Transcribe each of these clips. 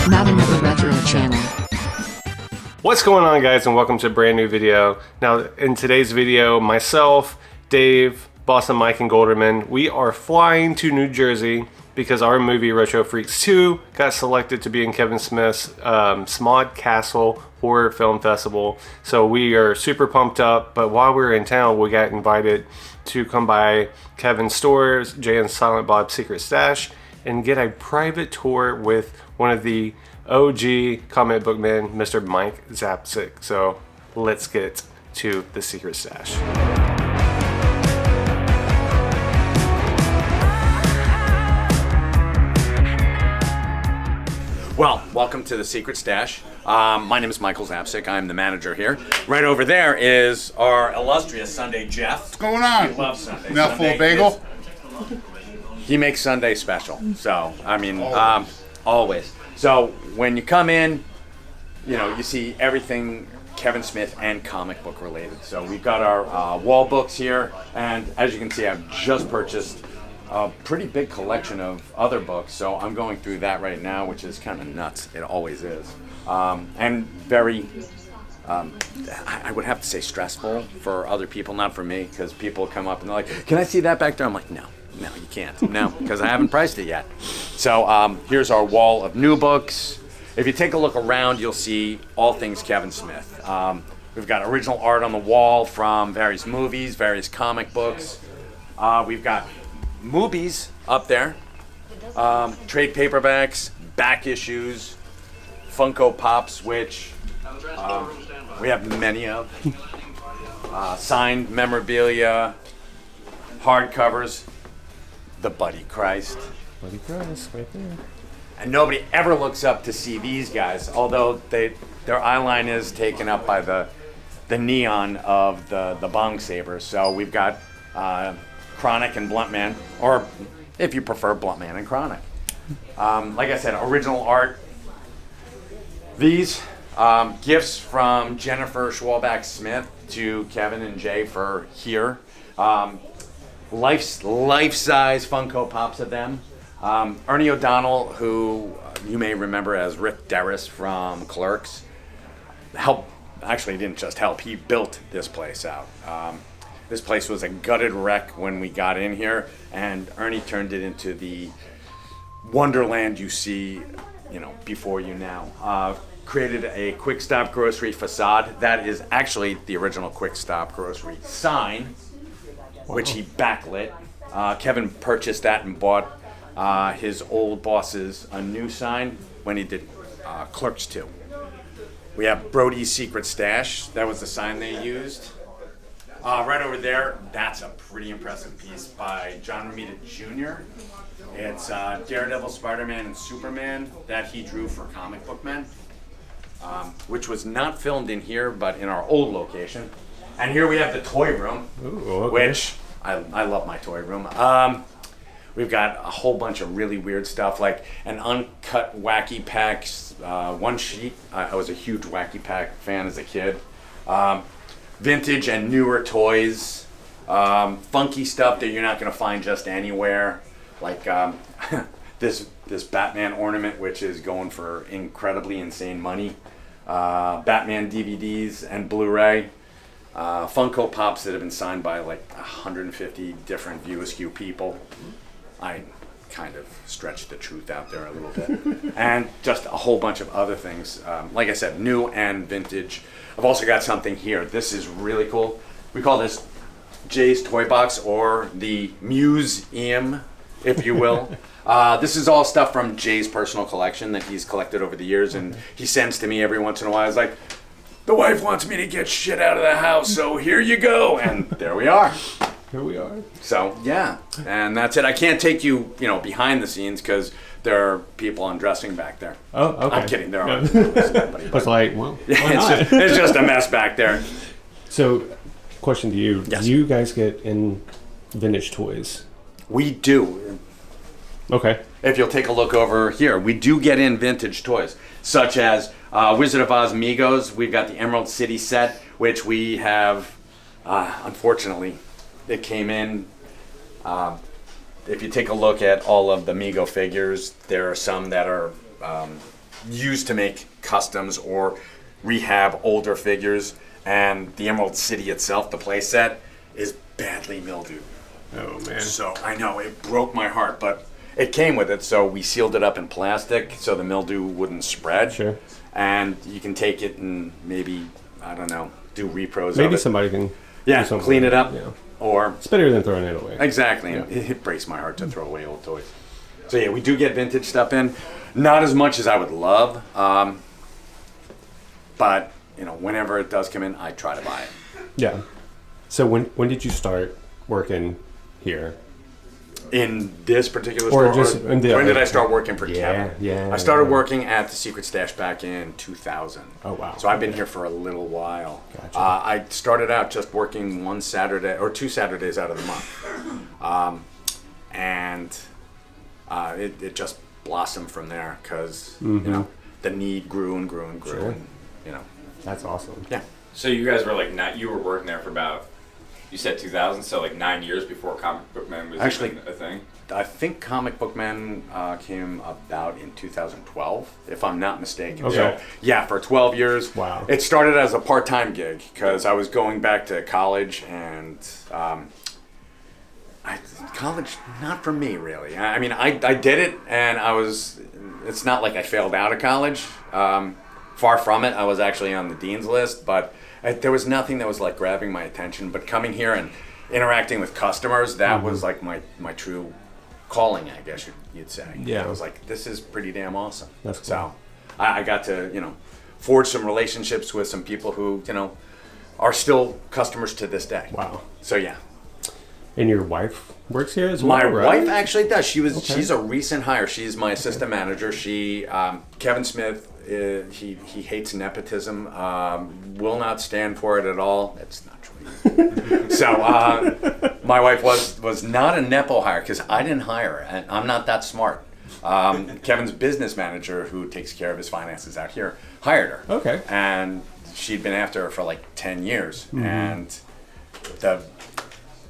Notanotherretrochannel. What's going on, guys, and welcome to a brand new video. Now, in today's video, myself, Dave, Boston Mike, and Golderman, we are flying to New Jersey because our movie Retro Freaks 2 got selected to be in Kevin Smith's Smod Castle Horror Film Festival. So we are super pumped up, but while we were in town, we got invited to come by Kevin's store, Jay and Silent Bob's Secret Stash, and get a private tour with one of the OG comic book men, Mr. Mike Zapcic. So let's get to the Secret Stash. Well, welcome to the Secret Stash. My name is Michael Zapcic. I'm the manager here. Right over there is our illustrious Sunday Jeff. What's going on? We love Sunday. Now full bagel? He makes Sunday special. So, I mean, always. So, when you come in, you know, you see everything Kevin Smith and comic book related. So, we've got our wall books here. And as you can see, I've just purchased a pretty big collection of other books, so I'm going through that right now, which is kind of nuts. It always is. And very, I would have to say stressful for other people, not for me, because people come up and they're like, can I see that back there? I'm like, no, you can't. No, because I haven't priced it yet. So here's our wall of new books. If you take a look around, you'll see all things Kevin Smith. We've got original art on the wall from various movies, various comic books. We've got movies up there, trade paperbacks, back issues, Funko Pops, which we have many of, signed memorabilia, hardcovers, the Buddy Christ. Buddy Christ, right there. And nobody ever looks up to see these guys, although their eye line is taken up by the neon of the bong sabers. So we've got Chronic and Bluntman, or if you prefer, Bluntman and Chronic. Like I said, original art. These gifts from Jennifer Schwalbach-Smith to Kevin and Jay for here. Life-size Funko Pops of them. Ernie O'Donnell, who you may remember as Rick Derris from Clerks, actually didn't just help, he built this place out. This place was a gutted wreck when we got in here, and Ernie turned it into the wonderland you see, before you now. Created a Quick Stop Grocery facade. That is actually the original Quick Stop Grocery sign, which he backlit. Kevin purchased that and bought his old bosses a new sign when he did Clerks 2. We have Brody's Secret Stash. That was the sign they used. Right over there, that's a pretty impressive piece by John Romita Jr. It's Daredevil, Spider-Man, and Superman that he drew for Comic Book Men, which was not filmed in here, but in our old location. And here we have the toy room, which I love my toy room. We've got a whole bunch of really weird stuff, like an uncut Wacky Packs one sheet. I was a huge Wacky Pack fan as a kid. Vintage and newer toys, funky stuff that you're not going to find just anywhere, like this Batman ornament, which is going for incredibly insane money, Batman DVDs and Blu-ray, Funko Pops that have been signed by like 150 different View Askew people. I kind of stretched the truth out there a little bit. And just a whole bunch of other things. Like I said, new and vintage. I've also got something here. This is really cool. We call this Jay's Toy Box, or the Museum, if you will. This is all stuff from Jay's personal collection that he's collected over the years, and he sends to me every once in a while. He's like, the wife wants me to get shit out of the house, so here you go. And there we are. Here we are. So, yeah, and that's it. I can't take you, behind the scenes because there are people undressing back there. Oh, okay. I'm kidding. There are. It's like, well, it's just a mess back there. So, question to you. Yes. Do you guys get in vintage toys? We do. Okay. If you'll take a look over here, we do get in vintage toys, such as Wizard of Oz Migos. We've got the Emerald City set, which we have, unfortunately, it came in. If you take a look at all of the Mego figures, there are some that are used to make customs or rehab older figures, and the Emerald City itself, the play set, is badly mildewed. Oh man. So I know it broke my heart, but it came with it. So we sealed it up in plastic so the mildew wouldn't spread. Sure. And you can take it and maybe, I don't know, do repros. Maybe of it. somebody can. Yeah, do something clean like it up. that, yeah. Or It's better than throwing it away. exactly. Yeah. It breaks my heart to throw away old toys. So yeah, we do get vintage stuff in, not as much as I would love, but you know, whenever it does come in, I try to buy it. Yeah. So when did you start working here? In this particular Or store, just in the when did other- I start working for Yeah, Kevin? yeah, I started yeah. working at the Secret Stash back in 2000. Oh, wow. So I've been here for a little while. Gotcha. I started out just working one Saturday or 2 Saturdays out of the month, and it just blossomed from there because you know the need grew and grew and grew, Sure. and you know, That's awesome. yeah. So you guys were like, you were working there for about, you said 2000, so like 9 years before Comic Book Man was Actually- even a thing? I think Comic Book Man came about in 2012, if I'm not mistaken. Okay. So, yeah, for 12 years. Wow. It started as a part-time gig because I was going back to college, and college, not for me, really. I mean, I did it, and it's not like I failed out of college. Far from it. I was actually on the dean's list, but there was nothing that was like grabbing my attention. But coming here and interacting with customers, that was like my true calling, I guess you'd say. Yeah. I was like, this is pretty damn awesome. That's cool. So I got to, you know, forge some relationships with some people who, you know, are still customers to this day. Wow. So yeah. And your wife works here as well, My right? wife actually does. Okay. She's a recent hire. She's my assistant manager. She Kevin Smith. He hates nepotism. Will not stand for it at all. That's not true. So my wife was not a nepo hire because I didn't hire her, and I'm not that smart. Kevin's business manager, who takes care of his finances out here, hired her. Okay. And she'd been after her for like 10 years, and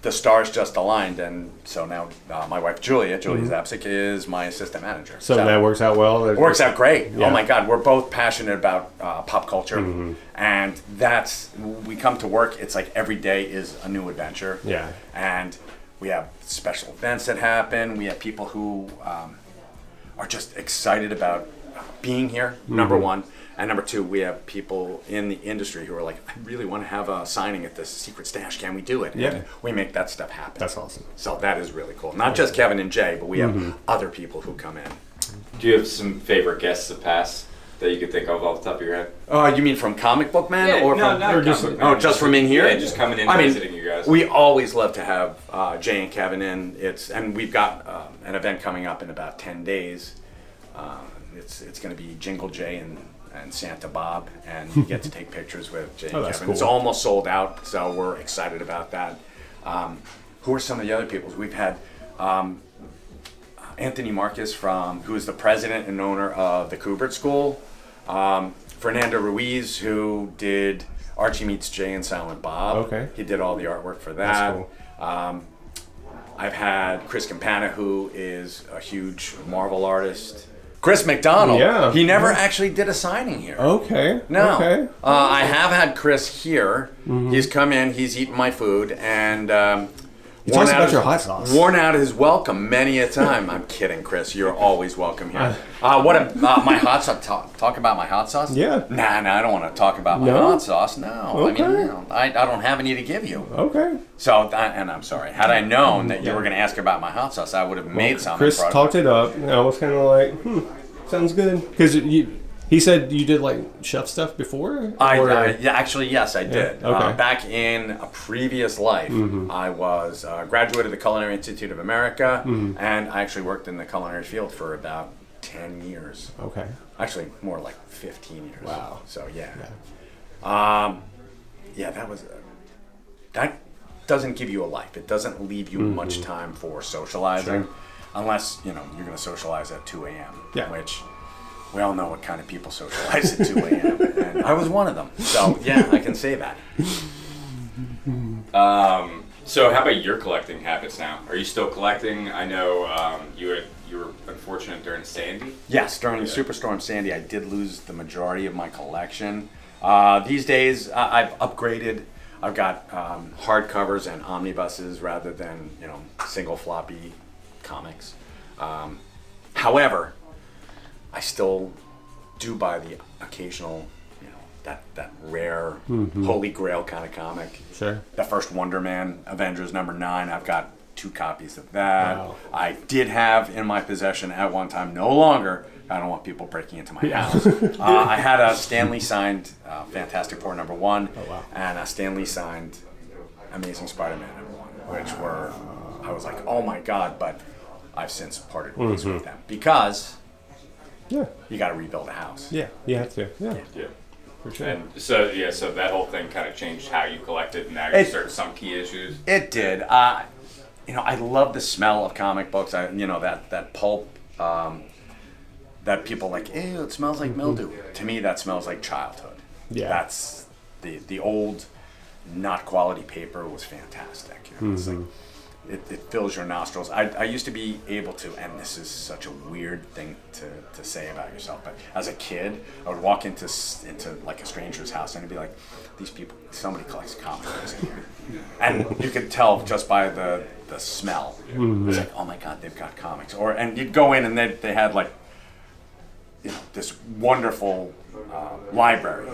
the stars just aligned, and so now my wife Julia Zapcic is my assistant manager. So that works out well? It works out great. Yeah. Oh my God, we're both passionate about pop culture, and we come to work. It's like every day is a new adventure. Yeah. And we have special events that happen. We have people who are just excited about being here. Number one. And number two, we have people in the industry who are like, I really want to have a signing at the Secret Stash. Can we do it? Yeah. And we make that stuff happen. That's awesome. So that is really cool. Not just Kevin and Jay, but we have other people who come in. Do you have some favorite guests of past that you could think of off the top of your head? You mean from Comic Book Man? Or from, not or just- Comic Book Man. just from in here? Yeah, just coming in I mean, visiting you guys. We always love to have Jay and Kevin in. And we've got an event coming up in about 10 days. It's going to be Jingle Jay and Santa Bob, and you get to take pictures with Jay and that's Kevin. cool. It's almost sold out, so we're excited about that. Who are some of the other people? We've had Anthony Marcus, who is the president and owner of the Kubert School. Fernando Ruiz, who did Archie Meets Jay and Silent Bob. Okay. He did all the artwork for that. That's cool. I've had Chris Campana, who is a huge Marvel artist. Chris McDonald. Yeah. He never actually did a signing here. Okay. No. Okay. I have had Chris here. He's come in, he's eaten my food, and He talks about your hot sauce. worn out his welcome many a time. I'm kidding, Chris. You're always welcome here. My hot sauce? Talk about my hot sauce? Yeah. Nah, I don't want to talk about my No? hot sauce. No. Okay. I mean, no, I don't have any to give you. Okay. So, and I'm sorry. Had I known that you were going to ask about my hot sauce, I would have made some. Chris talked it up, and I was kind of like, sounds good. Because he said you did like chef stuff before? Yeah, actually, yes, I did. okay. Back in a previous life, I was a graduate of the Culinary Institute of America, and I actually worked in the culinary field for about 10 years. Okay. Actually, more like 15 years. Wow. So, yeah. That doesn't give you a life. It doesn't leave you much time for socializing, unless, you're going to socialize at 2 a.m., Yeah. which... We all know what kind of people socialize at 2 a.m. And I was one of them. So, yeah, I can say that. So how about your collecting habits now? Are you still collecting? I know you you were unfortunate during Sandy. Yes, during Superstorm Sandy, I did lose the majority of my collection. These days, I've upgraded. I've got hardcovers and omnibuses rather than single floppy comics. However, I still do buy the occasional, that rare Holy Grail kind of comic. Sure. The first Wonder Man, Avengers #9. I've got 2 copies of that. Wow. I did have in my possession at one time, no longer. I don't want people breaking into my house. I had a Stan Lee signed Fantastic Four #1, wow. and a Stan Lee signed Amazing Spider-Man #1, which were, I was like, oh my god, but I've since parted ways with them because you got to rebuild a house. Yeah, you have to. Yeah. For sure. And so that whole thing kind of changed how you collected, and now you start some key issues. It did. I love the smell of comic books. That pulp that people like. Ew, it smells like mildew. To me, that smells like childhood. Yeah. That's the old, not quality paper was fantastic. It's like, it fills your nostrils. I used to be able to, and this is such a weird thing to say about yourself, but as a kid, I would walk into like a stranger's house and I'd be like, these people, somebody collects comic books in here. And you could tell just by the smell. It's like, oh my god, they've got comics. And you'd go in and they had like, this wonderful library.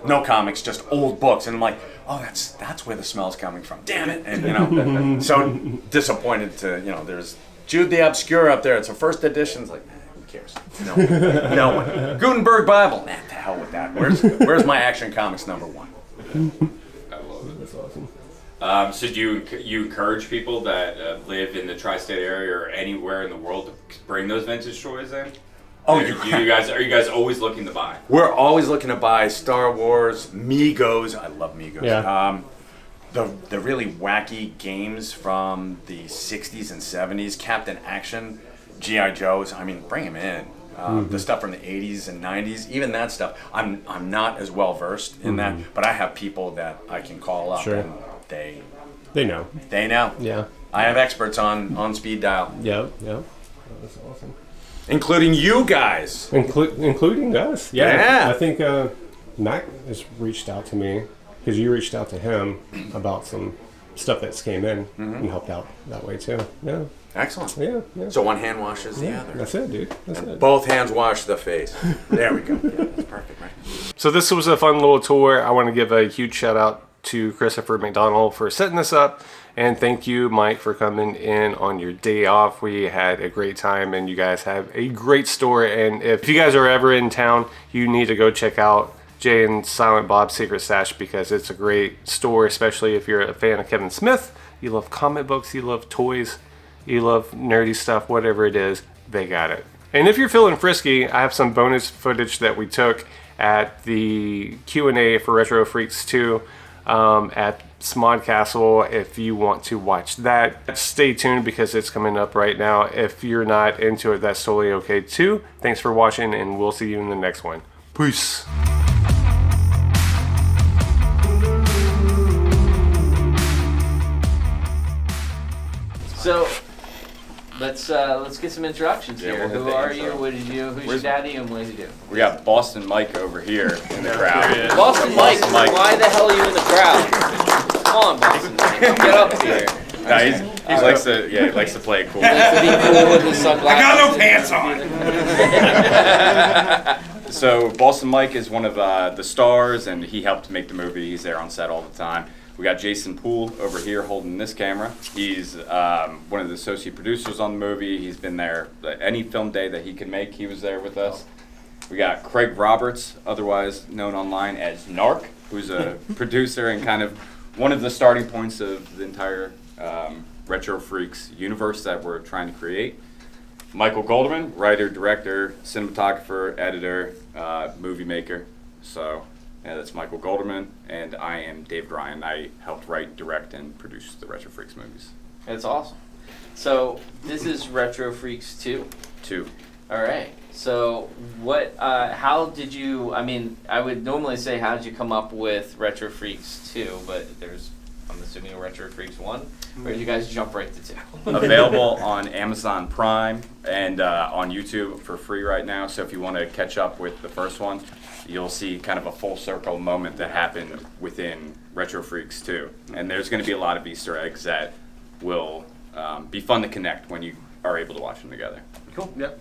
No comics, just old books. And I'm like, oh, that's where the smell's coming from. Damn it. And, so disappointed to, there's Jude the Obscure up there. It's a first edition. It's like, who cares? No one. Gutenberg Bible. Nah, to hell with that. Where's my Action Comics #1? I love it. That's awesome. So do you encourage people that live in the tri-state area or anywhere in the world to bring those vintage toys in? Oh, are you guys always looking to buy? We're always looking to buy Star Wars, Migos. I love Migos. Yeah. The really wacky games from the 60s and 70s, Captain Action, G.I. Joes. I mean, bring them in. The stuff from the 80s and 90s, even that stuff. I'm not as well versed in that, but I have people that I can call up and they know. They know. Yeah. I have experts on speed dial. Yep. Oh, that's awesome. Including you guys. Including us. Yeah. I think Mac has reached out to me because you reached out to him about some stuff that's came in and helped out that way too. Yeah. Excellent. Yeah. So one hand washes the other. That's it, dude. That's it. Both hands wash the face. There we go. Yeah, that's perfect, right? So this was a fun little tour. I want to give a huge shout out to Christopher McDonald for setting this up. And thank you, Mike, for coming in on your day off. We had a great time, and you guys have a great store. And if you guys are ever in town, you need to go check out Jay and Silent Bob's Secret Stash because it's a great store, especially if you're a fan of Kevin Smith. You love comic books, you love toys, you love nerdy stuff, whatever it is, they got it. And if you're feeling frisky, I have some bonus footage that we took at the Q&A for Retro Freaks 2 at Smod Castle. If you want to watch that, stay tuned because it's coming up right now. If you're not into it, that's totally okay too. Thanks for watching, and we'll see you in the next one. Peace. So let's get some introductions here. we'll hit Who the are intro. you? What did you do? Who's your daddy? And what did you do? We got Boston Mike over here in the crowd. Boston Mike. Why the hell are you in the crowd? Come on, Boston Mike. Get up here. No, he likes to play it cool. He likes to be cool with his sunglasses. I got no pants on. So Boston Mike is one of the stars, and he helped make the movie. He's there on set all the time. We got Jason Poole over here holding this camera. He's one of the associate producers on the movie. He's been there any film day that he could make. He was there with us. We got Craig Roberts, otherwise known online as Narc, who's a producer and kind of one of the starting points of the entire Retro Freaks universe that we're trying to create. Michael Golderman, writer, director, cinematographer, editor, movie maker. So yeah, that's Michael Golderman, and I am David Ryan. I helped write, direct, and produce the Retro Freaks movies. That's awesome. So this is Retro Freaks 2. 2. All right. So what? How did you? I mean, I would normally say how did you come up with Retro Freaks 2, but there's I'm assuming Retro Freaks 1, or did you guys jump right to 2? Available on Amazon Prime and on YouTube for free right now. So if you want to catch up with the first one, you'll see kind of a full circle moment that happened within Retro Freaks 2. And there's going to be a lot of Easter eggs that will be fun to connect when you are able to watch them together. Cool. Yep.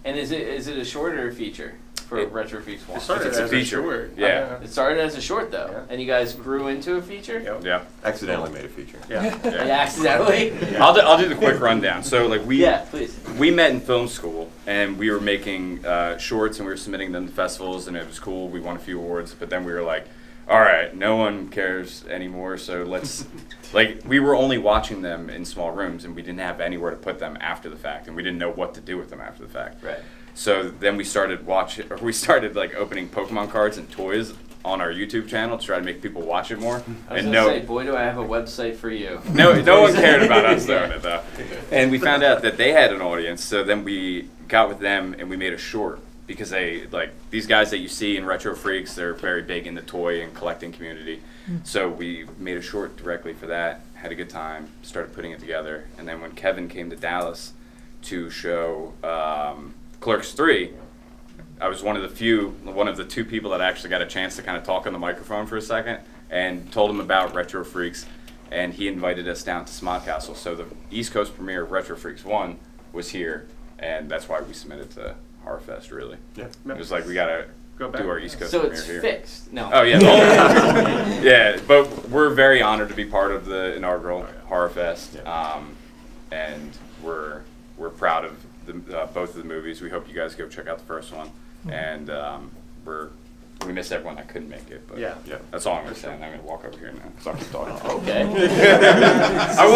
And is it a short or a feature for Retro Freaks 1? It started It's a as feature. short. Yeah. It started as a short though, Yeah. and you guys grew into a feature. Yep. Yeah. Accidentally made a feature. Yeah. Yeah, accidentally. I'll do the quick rundown. So like Yeah, please. we met in film school and we were making shorts and we were submitting them to festivals and it was cool. We won a few awards, but then we were like, all right, no one cares anymore. So let's like we were only watching them in small rooms and we didn't have anywhere to put them after the fact and we didn't know what to do with them after the fact. Right. So then we started like opening Pokemon cards and toys on our YouTube channel to try to make people watch it more. I was And gonna say, boy, do I have a website for you. no one cared about us doing it though. And we found out that they had an audience, so then we got with them and we made a short because they like these guys that you see in Retro Freaks, they're very big in the toy and collecting community. So we made a short directly for that, had a good time, started putting it together, and then when Kevin came to Dallas to show Clerks 3, I was one of the two people that actually got a chance to kind of talk on the microphone for a second and told him about Retro Freaks, and he invited us down to Smod Castle. So the East Coast premiere of Retro Freaks 1 was here, and that's why we submitted to Horrorfest, really. Yeah. It was like, we gotta Go back. do our East Coast So premiere it's here. fixed. No. Oh, yeah. Yeah, but we're very honored to be part of the inaugural Horrorfest, and we're proud of both of the movies. We hope you guys go check out the first one, and we miss everyone that couldn't make it. But Yeah. that's all I'm gonna say. And I'm gonna walk over here now because I'll keep talking. Okay. I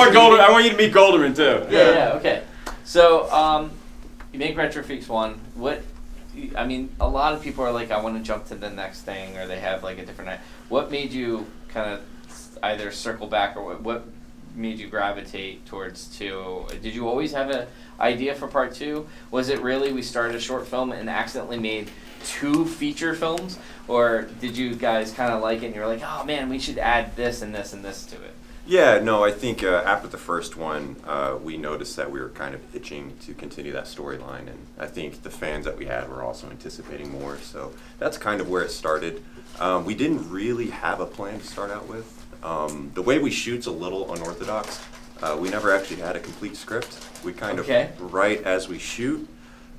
want you to meet Golderman too. Yeah. Okay. So you make Retro Freaks 1. I mean, a lot of people are like, I want to jump to the next thing, or they have like a different. What made you kind of either circle back, or what made you gravitate towards 2? Did you always have an idea for part 2? Was it really we started a short film and accidentally made 2 feature films, or did you guys kind of like it and you're like, oh man, we should add this and this and this to it? Yeah, no, I think after the first one, we noticed that we were kind of itching to continue that storyline, and I think the fans that we had were also anticipating more, so that's kind of where it started. We didn't really have a plan to start out with. The way we shoot's a little unorthodox. We never actually had a complete script. We kind of write as we shoot.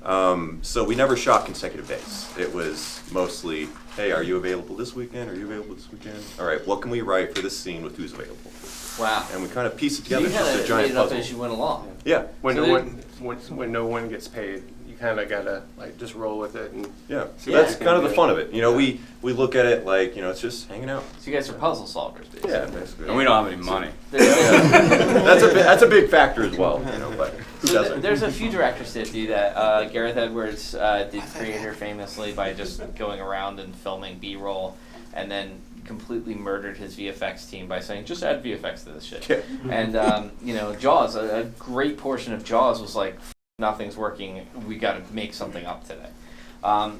So we never shot consecutive days. It was mostly, hey, are you available this weekend? Are you available this weekend? All right, what can we write for this scene with who's available? Wow. And we kind of piece it So together. you It's just kind a of giant made it up puzzle. as you went along. Yeah. When So no one gets paid, you kind of gotta like just roll with it and Yeah. So Yeah. that's kind of the fun of it. You know, we look at it like, it's just hanging out. So you guys are puzzle solvers, basically. Yeah, basically. And we don't have any money. That's a big factor as well, but who So doesn't? there's a few directors that do that. Gareth Edwards did Creator famously by just going around and filming B-roll, and then completely murdered his VFX team by saying, just add VFX to this shit. Yeah. And, Jaws, a great portion of Jaws was like, nothing's working, we gotta make something up today.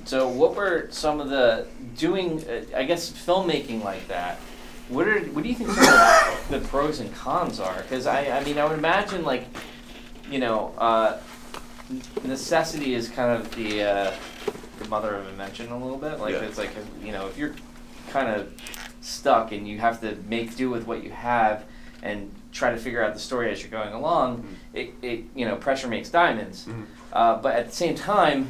So what were some of the, filmmaking like that, what do you think some of the pros and cons are? Because I would imagine necessity is kind of the mother of invention a little bit. Yeah. It's like, if you're kind of stuck and you have to make do with what you have and try to figure out the story as you're going along, it pressure makes diamonds. But at the same time,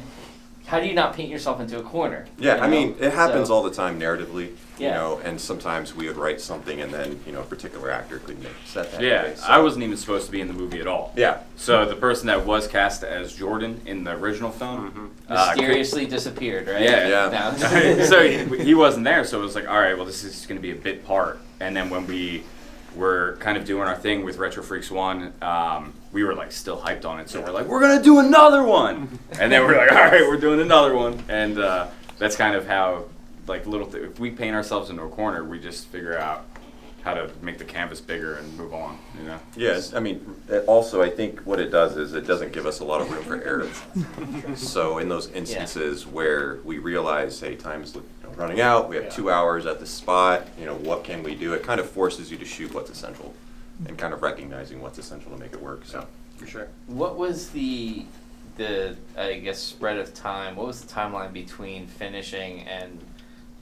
how do you not paint yourself into a corner? Yeah, I mean, it happens So- all the time narratively, Yeah. and sometimes we would write something and then, a particular actor couldn't set that. Yeah, place, so- I wasn't even supposed to be in the movie at all. Yeah. So the person that was cast as Jordan in the original film Mysteriously disappeared, right? Yeah. No. So he wasn't there, so it was like, all right, well, this is going to be a bit part. And then when we were kind of doing our thing with Retro Freaks 1, we were like still hyped on it, so we're like, we're going to do another one! And then we're like, all right, we're doing another one. And that's kind of how, like, if we paint ourselves into a corner, we just figure out how to make the canvas bigger and move on. You know. Yes, I mean, also I think what it does is it doesn't give us a lot of room for error. So in those instances where we realize, hey, time's running out, we have 2 hours at the spot, what can we do? It kind of forces you to shoot what's essential and kind of recognizing what's essential to make it work. So for sure. What was the I guess spread of time? What was the timeline between finishing and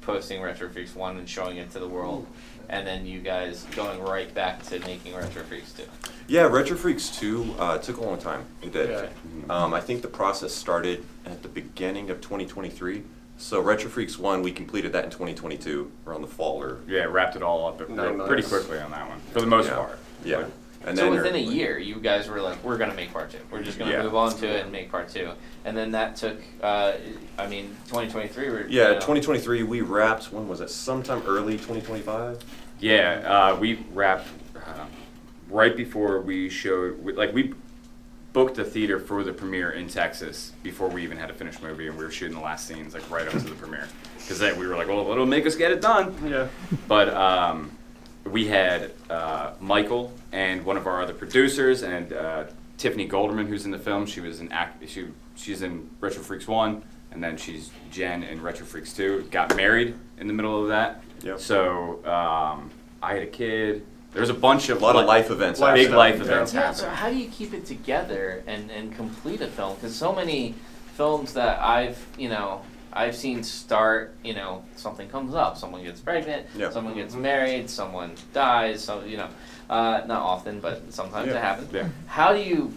posting Retro Freaks 1 and showing it to the world, and then you guys going right back to making Retro Freaks 2? Yeah, Retro Freaks 2 took a long time. It did. Okay. I think the process started at the beginning of 2023. So Retro Freaks 1, we completed that in 2022, around the fall. Yeah, wrapped it all up pretty quickly on that one, for the most part. Yeah. And So then within a year, you guys were like, we're going to make part 2. We're just going to move on to it and make part 2. And then that took, 2023. Yeah, 2023, we wrapped, when was it? Sometime early 2025? Yeah, we wrapped right before we showed, we booked the theater for the premiere in Texas before we even had a finished movie, and we were shooting the last scenes right up to the premiere. Because we were like, well, it'll make us get it done. Yeah. But we had Michael and one of our other producers and Tiffany Golderman, who's in the film. She was she's in Retro Freaks 1, and then she's Jen in Retro Freaks 2. Got married in the middle of that. Yep. So I had a kid. There's a bunch of A lot of life events. big life events Yeah, happen. so how do you keep it together and complete a film? Because so many films that I've seen start, something comes up, someone gets pregnant, someone gets married, someone dies, not often, but sometimes it happens. Yeah. How do you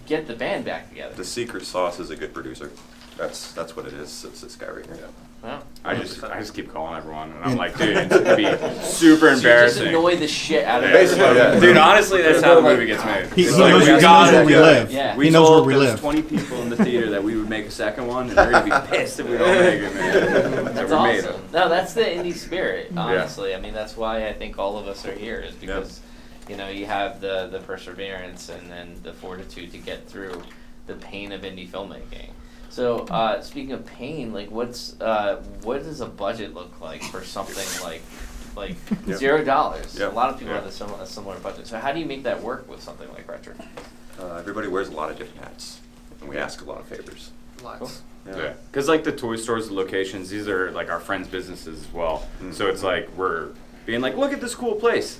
get the band back together? The secret sauce is a good producer. That's what it is. It's this guy right here. Well, I just keep calling everyone, and I'm like, dude, it's gonna be super embarrassing. just annoy the shit out of Basically, everyone. Dude, honestly, that's how the movie gets made. He It's knows like, where- he knows where we live. Yeah. We He knows told where we those live. 20 people in the theater that we would make a second one, and they're gonna be pissed if we don't make it, man. That's So we made awesome. it. No, that's the indie spirit, honestly. I mean, that's why I think all of us are here, is because, you have the perseverance and then the fortitude to get through the pain of indie filmmaking. So, speaking of pain, what does a budget look like for something like $0? Yep. A lot of people Yeah. have a similar budget. So how do you make that work with something like Retro? Everybody wears a lot of different hats, and we ask a lot of favors. Lots. Yeah, because the toy stores, the locations, these are our friends' businesses as well. So it's we're being look at this cool place,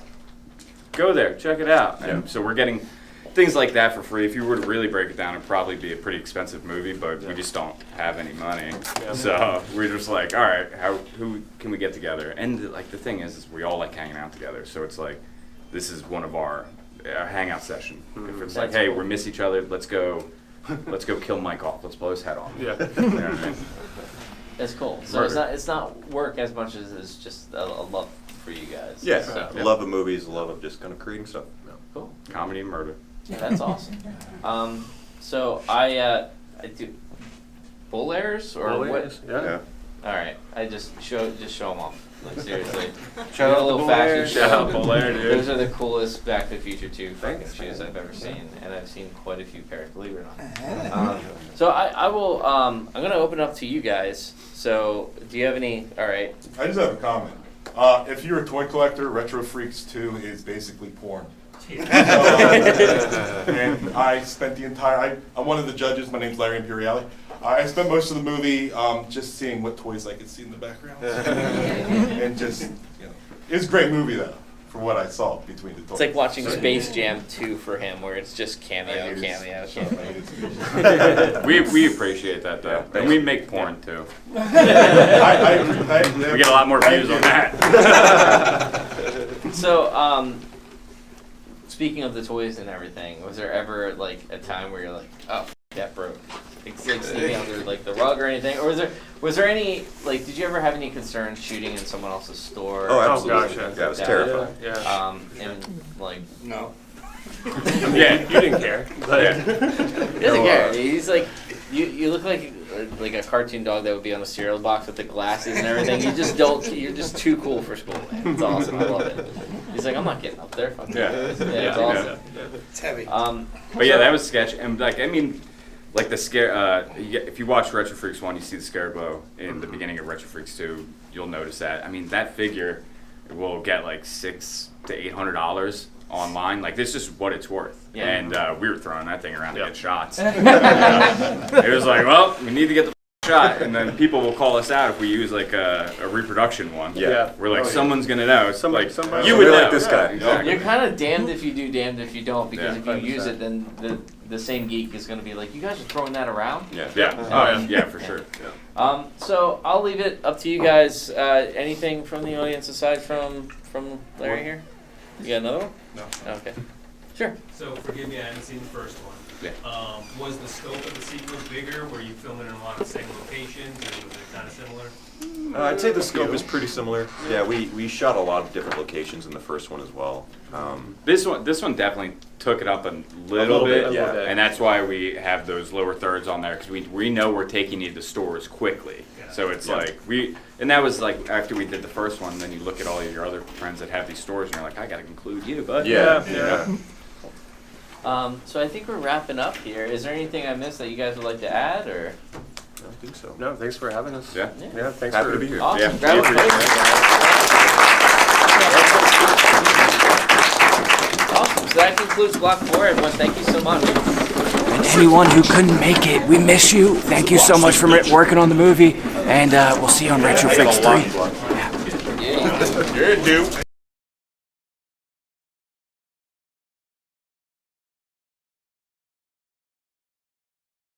go there, check it out. And so we're getting things like that for free. If you were to really break it down, it'd probably be a pretty expensive movie, but we just don't have any money. So we're just all right, who can we get together? And the thing is we all like hanging out together. So it's this is one of our hangout session. If it's That's hey, cool. we miss each other, let's go kill Mike off. Let's blow his head off. Yeah. You know what I mean? That's cool. So it's not work as much as it's just a love for you guys. Yeah, So, love of movies, love of just kind of creating stuff. cool. Comedy and murder. Yeah, that's awesome. So I do bull airs or what? Yeah. All right, I just show them off. Seriously. Shout out a little the fashion Bull Airs. show. Shout out Bull Air, dude. Those are the coolest Back to the Future 2 fucking Thanks, shoes man. I've ever seen, and I've seen quite a few pairs, believe it or not. So I will. I'm gonna open up to you guys. So do you have any? All right. I just have a comment. If you're a toy collector, Retro Freaks 2 is basically porn. And I spent the entire, I'm one of the judges, my name's Larry Imperiali. I spent most of the movie just seeing what toys I could see in the background. And just, it was a great movie though, for what I saw between the toys. It's like watching Space Jam 2 for him, where it's just I cameo. needed- so I needed to- We appreciate that though, and we make porn too. I agree. We get a lot more views on that. So, speaking of the toys and everything, was there ever a time where you're like, oh, that broke? It's sneaking under the rug or anything? Or was there any did you ever have any concerns shooting in someone else's store? Oh, absolutely. gosh, yeah. Yeah, it was Yeah. terrifying. Yeah. And No. Yeah, You didn't care. But yeah. he doesn't care. He's you look like a cartoon dog that would be on a cereal box with the glasses and everything. You're just too cool for school, man. It's awesome. I love it. He's like, I'm not getting up there. Fuck Yeah. it's Yeah. awesome. It's heavy. But yeah, that was sketch, and the scare. If you watch Retro Freaks 1, you see the scare glow in the beginning of Retro Freaks 2. You'll notice that. I mean, that figure will get like $600 to $800 online. Like, this is what it's worth. Yeah. And we were throwing that thing around to Yep. get shots. It was like, well, we need to get the shot, and then people will call us out if we use like a reproduction one. Yeah. We're like, Oh, yeah. someone's gonna know. Somebody- like, somebody- you would Somebody know. like this guy. Exactly. You're kind of damned if you do, damned if you don't, because Yeah, if you 100%. use it, then the same geek is going to be like, you guys are throwing that around. Yeah. Yeah. Oh, yeah, for sure. So I'll leave it up to you guys. Anything from the audience aside from Larry here? You got another one? No. Okay. Sure. So forgive me, I haven't seen the first one. Yeah. Was the scope of the sequel bigger? Were you filming in a lot of the same locations, or was it kind of similar? I'd say the scope is pretty similar. Yeah, we shot a lot of different locations in the first one as well. This one definitely took it up a little bit, yeah. and that's why we have those lower thirds on there, because we know we're taking you to stores quickly. Yeah. So it's like and that was like after we did the first one, then you look at all your other friends that have these stores, and you're like, I gotta include you, bud. Yeah. So I think we're wrapping up here. Is there anything I missed that you guys would like to add, or? I don't think so. No, thanks for having us. Yeah. Yeah, thanks Happy for to be here. Awesome. Yeah, Grab we a appreciate plate. Awesome. So that concludes Block 4. Everyone, thank you so much. And anyone who couldn't make it, we miss you. Thank you so much for working on the movie, and we'll see you on Retrofix 3. You're a dude.